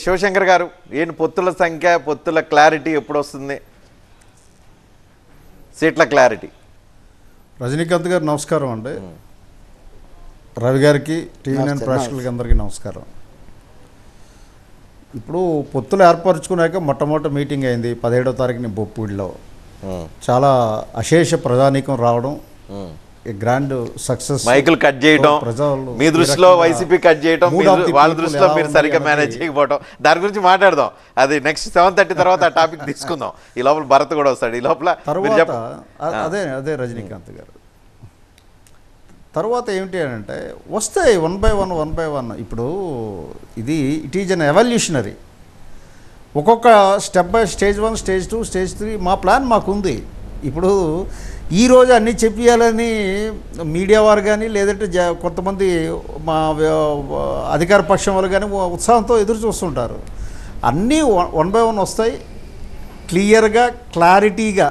శివశంకర్ గారు, ఏంటి పొత్తుల సంఖ్య, పొత్తుల క్లారిటీ ఎప్పుడు వస్తుంది, సీట్ల క్లారిటీ? రజనీకాంత్ గారు నమస్కారం అండి. రవి గారికి, టీవీ9 ప్రేక్షకులకి అందరికీ నమస్కారం. ఇప్పుడు పొత్తులు ఏర్పరచుకున్నాక మొట్టమొదటి మీటింగ్ అయింది 17వ తారీఖుని బొప్పూడిలో. చాలా అశేష ప్రజానీకం రావడం, గ్రాండ్ సక్సెస్. మైకులు కట్ చేయడం, మీ దృష్టిలో వైసీపీ కట్ చేయడం, వాళ్ళ దృష్టిలో మీరు సరిగ్గా మేనేజ్ చేయకపోవడం, దాని గురించి మాట్లాడదాం. అది నెక్స్ట్ 7:30 తర్వాత ఆ టాపిక్ తీసుకుందాం. ఈ లోపల భరత్ కూడా వస్తాడు. ఈ లోపల తర్వాత అదే రజనీకాంత్ గారు తర్వాత ఏమిటి అని అంటే వస్తాయి వన్ బై వన్. ఇప్పుడు ఇది ఇట్ ఈజ్ అన్ ఎవల్యూషనరీ. ఒక్కొక్క step by stage 1, stage 2, stage 3 మా ప్లాన్ మాకుంది. ఇప్పుడు ఈరోజు అన్నీ చెప్పియాలని మీడియా వారు కానీ లేదంటే కొంతమంది మా అధికార పక్షం వాళ్ళు కానీ ఉత్సాహంతో ఎదురు చూస్తుంటారు. అన్నీ వన్ బై వన్ వస్తాయి, క్లియర్గా, క్లారిటీగా.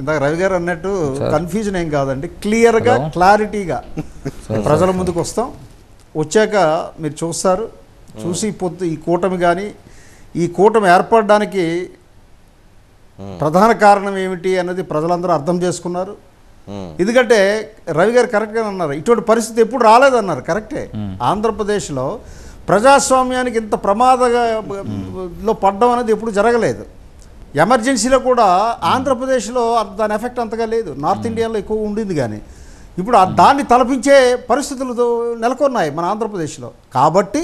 ఇందాక రవి గారు అన్నట్టు కన్ఫ్యూజన్ ఏం కాదండి, క్లియర్గా, క్లారిటీగా ప్రజల ముందుకు వస్తాం. వచ్చాక మీరు చూస్తారు. చూసి ఈ కూటమి కానీ ఈ కూటమి ఏర్పడడానికి ప్రధాన కారణం ఏమిటి అన్నది ప్రజలందరూ అర్థం చేసుకున్నారు. ఎందుకంటే రవి గారు కరెక్ట్గా అన్నారు, ఇటువంటి పరిస్థితి ఎప్పుడు రాలేదన్నారు. కరెక్టే. ఆంధ్రప్రదేశ్లో ప్రజాస్వామ్యానికి ఇంత ప్రమాదంలో పడ్డం అనేది ఎప్పుడు జరగలేదు. ఎమర్జెన్సీలో కూడా ఆంధ్రప్రదేశ్లో దాని ఎఫెక్ట్ అంతగా లేదు, నార్త్ ఇండియాలో ఎక్కువ ఉండింది. కానీ ఇప్పుడు దాన్ని తలపించే పరిస్థితులు నెలకొన్నాయి మన ఆంధ్రప్రదేశ్లో. కాబట్టి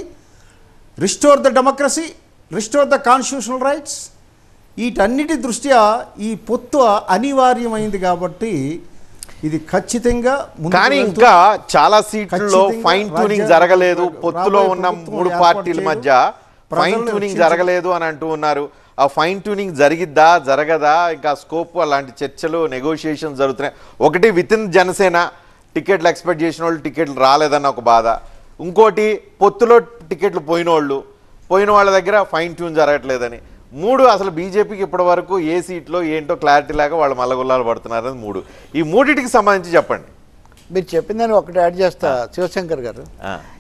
restore the democracy, restore the constitutional rights, వీటన్నిటి దృష్ట్యా ఈ పొత్తు అనివార్యమైంది. కాబట్టి ఇది ఖచ్చితంగా. కానీ ఇంకా చాలా సీట్లలో ఫైన్ ట్యూనింగ్ జరగలేదు. పొత్తులో ఉన్న 3 పార్టీల మధ్య ఫైన్ ట్యూనింగ్ జరగలేదు అని అంటూ ఉన్నారు. ఆ ఫైన్ ట్యూనింగ్ జరిగిద్దా, జరగదా, ఇంకా స్కోప్ అలాంటి చర్చలు, నెగోషియేషన్ జరుగుతున్నాయి. ఒకటి వితిన్ జనసేన టికెట్లు ఎక్స్పెక్ట్ చేసిన వాళ్ళు టికెట్లు రాలేదన్న ఒక బాధ. ఇంకోటి పొత్తులో టికెట్లు పోయిన వాళ్ళ దగ్గర ఫైన్ ట్యూన్ జరగట్లేదని. 3 అసలు బీజేపీకి ఇప్పటి వరకు ఏ సీట్లో ఏంటో క్లారిటీ లేక వాళ్ళు మల్లగొల్లాలు పడుతున్నారని 3. ఈ 3టికి సంబంధించి చెప్పండి. మీరు చెప్పిందని ఒకటి యాడ్ చేస్తా శివశంకర్ గారు.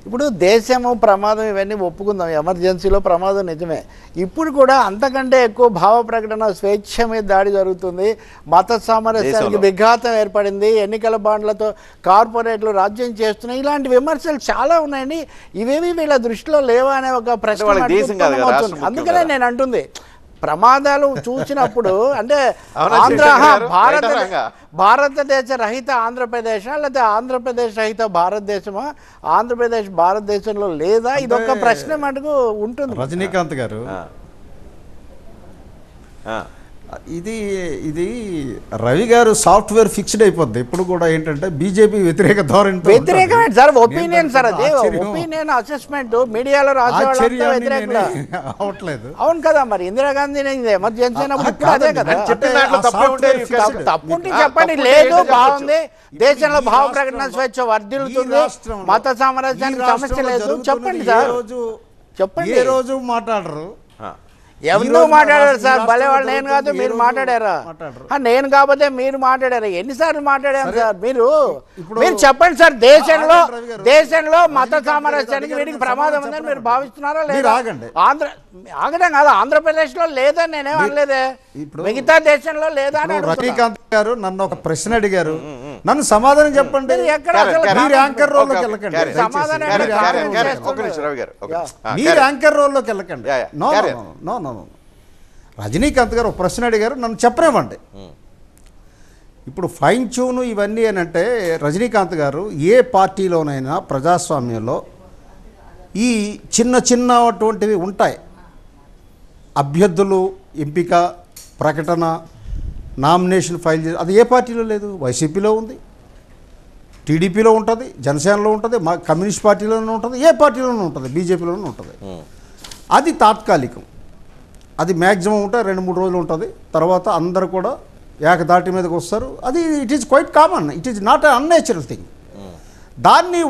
ఇప్పుడు దేశము ప్రమాదం ఇవన్నీ ఒప్పుకుందాం, ఎమర్జెన్సీలో ప్రమాదం నిజమే. ఇప్పుడు కూడా అంతకంటే ఎక్కువ భావ ప్రకటన, స్వేచ్ఛ మీద దాడి జరుగుతుంది. మత సామరస్యానికి విఘాతం ఏర్పడింది. ఎన్నికల బాండ్లతో కార్పొరేట్లు రాజ్యం చేస్తున్నాయి. ఇలాంటి విమర్శలు చాలా ఉన్నాయండి. ఇవేమి వీళ్ళ దృష్టిలో లేవా అనే ఒక ప్రశ్న. అందుకనే నేను అంటుంది, ప్రమాదాలు చూసినప్పుడు అంటే భారతదేశ రహిత ఆంధ్రప్రదేశ్ లేకపోతే ఆంధ్రప్రదేశ్ రహిత భారతదేశమా, ఆంధ్రప్రదేశ్ భారతదేశంలో లేదా, ఇదొక ప్రశ్న మటుకు ఉంటుంది. రజనీకాంత్ గారు, ఇది రవి గారు సాఫ్ట్వేర్ ఫిక్స్డ్ అయిపోద్ది. ఇప్పుడు కూడా ఏంటంటే బీజేపీ వ్యతిరేక ధోరణి, వ్యతిరేకమైన సార్ ఒపీనియన్ సార్, అదే ఒపీనియన్ అసెస్మెంట్ మీడియాలో అవట్లేదు. అవును కదా, మరి ఇందిరాగాంధీ ఎమర్జెన్సీ అయినప్పుడు అదే కదా. తప్పుంటే చెప్పండి, లేదు బాగుంది, దేశంలో భావ ప్రకటన స్వేచ్ఛ వర్ధిల్లుతుంది, మత సామరస్యానికి సమస్య లేదు, చెప్పండి సార్, చెప్పండి. ఏ రోజు మాట్లాడరు, ఎవరో మాట్లాడారు సార్, భలే వాళ్ళు. నేను కాదు, మీరు మాట్లాడారా? నేను కాకపోతే మీరు మాట్లాడారా? ఎన్నిసార్లు మాట్లాడారు సార్ మీరు? చెప్పండి సార్, దేశంలో మత సామరస్యానికి వీడికి ప్రమాదం ఉందని మీరు భావిస్తున్నారా లేదా? ఆగడం కాదు, ఆంధ్రప్రదేశ్ లో లేదని నేనేం అనలేదే, మిగతా దేశంలో లేదా అని. రజనీకాంత్ గారు నన్ను ఒక ప్రశ్న అడిగారు, నన్ను సమాధానం చెప్పండి. మీరు యాంకర్ రోల్లోకి వెళ్ళకండి, మీరు యాంకర్ రోల్లోకి వెళ్ళకండి. నో, రజనీకాంత్ గారు ఒక ప్రశ్న అడిగారు, నన్ను చెప్పరేమండి. ఇప్పుడు ఫైన్ ట్యూన్ ఇవన్నీ అని అంటే రజనీకాంత్ గారు ఏ పార్టీలోనైనా ప్రజాస్వామ్యంలో ఈ చిన్నటువంటివి ఉంటాయి. అభ్యర్థులు ఎంపిక, ప్రకటన, నామినేషన్ ఫైల్ చేసి, అది ఏ పార్టీలో లేదు. వైసీపీలో ఉంది, టీడీపీలో ఉంటుంది, జనసేనలో ఉంటుంది, మా కమ్యూనిస్ట్ పార్టీలోనే ఉంటుంది, ఏ పార్టీలోనూ ఉంటుంది, బీజేపీలోనూ ఉంటుంది. అది తాత్కాలికం, అది మ్యాక్సిమం ఉంటే 2-3 రోజులు ఉంటుంది. తర్వాత అందరూ కూడా ఏకదాటి మీదకి వస్తారు. అది it is quite common, it is not a unnatural thing. దాన్ని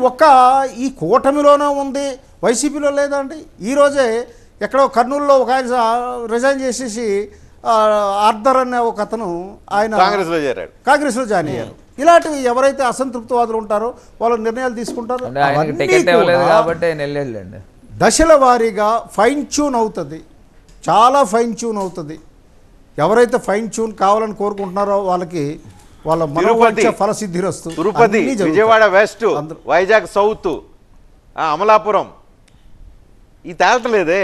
ఈ కూటమిలోనే ఉంది, వైసీపీలో లేదా అండి. ఈరోజే ఎక్కడో కర్నూలులో ఒక ఆయన రిజైన్ చేసేసి ఆర్థర్ అనే ఒక అతను ఆయన కాంగ్రెస్లో జాయిన్ అయ్యారు. ఇలాంటివి ఎవరైతే అసంతృప్తివాదులు ఉంటారో వాళ్ళు నిర్ణయాలు తీసుకుంటారు. దశల వారీగా ఫైన్ ట్యూన్ అవుతుంది, చాలా ఫైన్ ట్యూన్ అవుతుంది. ఎవరైతే ఫైన్ ట్యూన్ కావాలని కోరుకుంటున్నారో వాళ్ళకి వాళ్ళ మనోవాంఛ ఫలసిద్ధిరస్తు. తిరుపతి, విజయవాడ వెస్ట్, వైజాగ్ సౌత్, అమలాపురం ఈ తేల్తలేదే.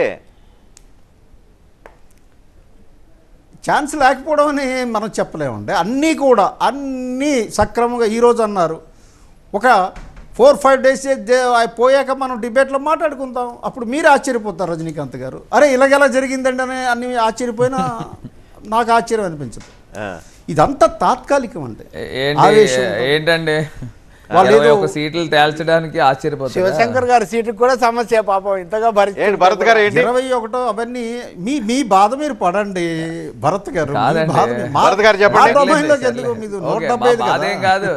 ఛాన్స్ లేకపోవడం అని మనం చెప్పలేమండి. అన్నీ కూడా అన్నీ సక్రమంగా ఈరోజు అన్నారు. ఒక 4-5 డేస్ పోయాక మనం డిబేట్లో మాట్లాడుకుందాం. అప్పుడు మీరు ఆశ్చర్యపోతారు రజనీకాంత్ గారు, అరే ఇలాగెలా జరిగిందండి అని అన్ని ఆశ్చర్యపోయినా నాకు ఆశ్చర్యం అనిపించదు. ఇదంతా తాత్కాలికం అండి. ఏంటండి ఒక సీట్లు తేల్చడానికి ఆశ్చర్యపోతారు. శివశంకర్ గారి సీటుకు కూడా సమస్య పాపం ఇంతగా భరత్ గారు 21 అవన్నీ మీ బాధ మీరు పడండి భరత్ గారు. కాదండి. భరత్ గారు చెప్పండి. అదేం కాదు